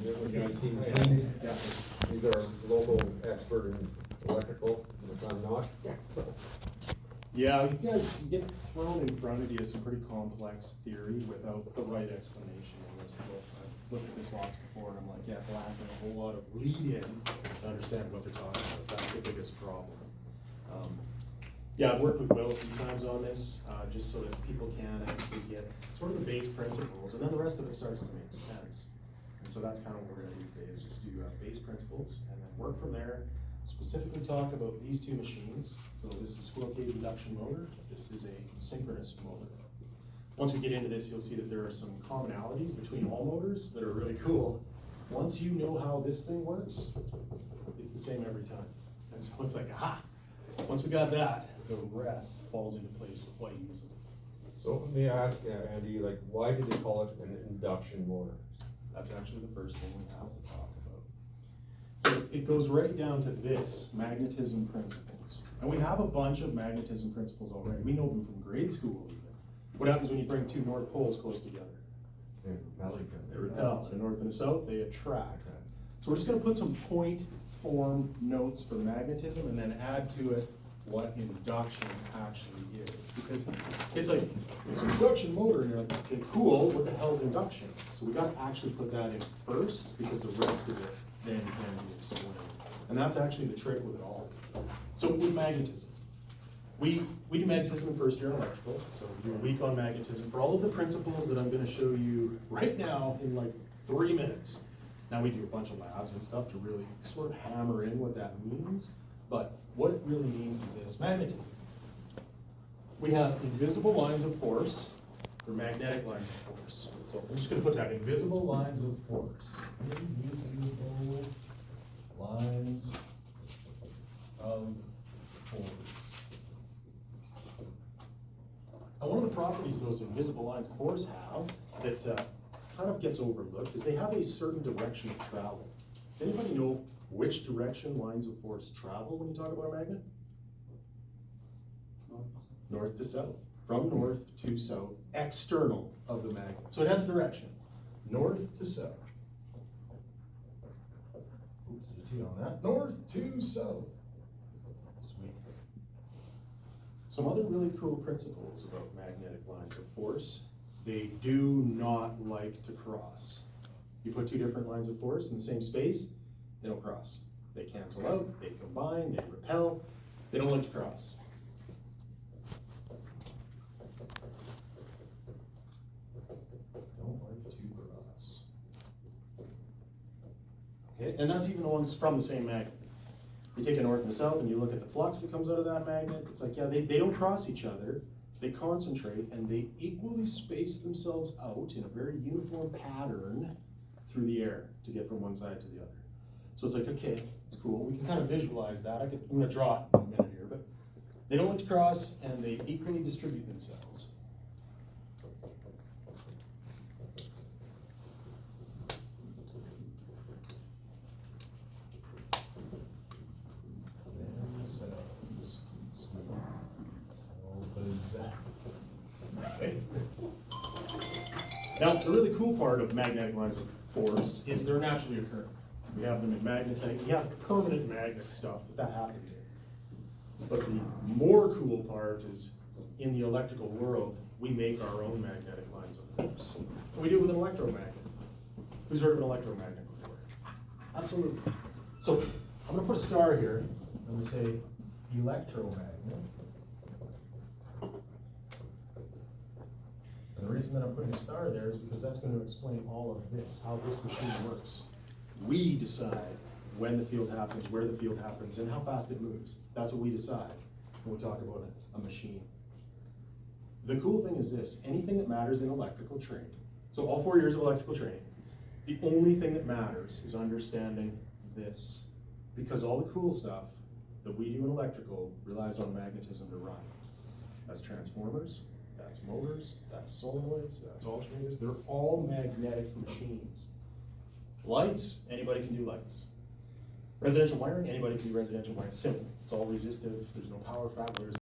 Yeah. He's our local expert in electrical, if I'm not. So, Yeah, you guys get thrown in front of you some pretty complex theory without the right explanation in this book. I've looked at this lots before and I'm like, yeah, it's lacking a whole lot of lead-in to understand what they're talking about. That's the biggest problem. Yeah, I've worked with Will a few times on this, just so that people can actually get sort of the base principles, and then the rest of it starts to make sense. And so that's kind of what we're gonna do today, is just do base principles, and then work from there, specifically talk about these two machines. So this is a squirrel cage induction motor, this is a synchronous motor. Once we get into this, you'll see that there are some commonalities between all motors that are really cool. Once you know how this thing works, it's the same every time. And so it's like, aha, once we got that, the rest falls into place quite easily. so let me ask, Andy, like, why do they call it an induction motor? That's actually the first thing we have to talk about. So it goes right down to this, magnetism principles. And we have a bunch of magnetism principles already. We know them from grade school even. What happens when you bring two north poles close together? They repel. The north and the south, they attract. So we're just gonna put some point form notes for magnetism and then add to it what induction actually is. Because it's like, it's an induction motor, and you're like, okay, cool, what the hell is induction? So we gotta actually put that in first, because the rest of it then can be explained. And that's actually the trick with it all. So with magnetism, we do magnetism in first year in electrical, so we do a week on magnetism for all of the principles that I'm gonna show you right now in like 3 minutes. Now we do a bunch of labs and stuff to really sort of hammer in what that means, but what it really means is this: magnetism. We have invisible lines of force or magnetic lines of force. So I'm just gonna put that, invisible lines of force. Invisible lines of force. And one of the properties those invisible lines of force have that kind of gets overlooked is they have a certain direction of travel. Does anybody know which direction lines of force travel when you talk about a magnet? North to south. From north to south, external of the magnet. So it has a direction, north to south. Oops, there's a T on that. North to south. Sweet. Some other really cool principles about magnetic lines of force: they do not like to cross. You put two different lines of force in the same space, they don't cross. They cancel out, they combine, they repel. They don't like to cross. Don't like to cross. Okay, and that's even the ones from the same magnet. You take a north and a south and you look at the flux that comes out of that magnet, it's like, yeah, they don't cross each other. They concentrate and they equally space themselves out in a very uniform pattern through the air to get from one side to the other. So it's like, okay, it's cool. We can kind of visualize that. I'm gonna draw it in a minute here, but they don't like to cross and they equally distribute themselves. Now, the really cool part of magnetic lines of force is they're naturally occurring. We have them in magnetite. We have permanent magnet stuff that happens in. But the more cool part is, in the electrical world, we make our own magnetic lines of force. And we do it with an electromagnet. Who's heard of an electromagnet before? Absolutely. So I'm gonna put a star here, and we say electromagnet. And the reason that I'm putting a star there is because that's going to explain all of this, how this machine works. We decide when the field happens, where the field happens, and how fast it moves. That's what we decide when we talk about a machine. The cool thing is this: anything that matters in electrical training, so all 4 years of electrical training, the only thing that matters is understanding this. Because all the cool stuff that we do in electrical relies on magnetism to run. That's transformers, that's motors, that's solenoids, that's alternators. They're all magnetic machines. Lights, anybody can do lights. Residential wiring, anybody can do residential wiring. Simple. It's all resistive. There's no power factor.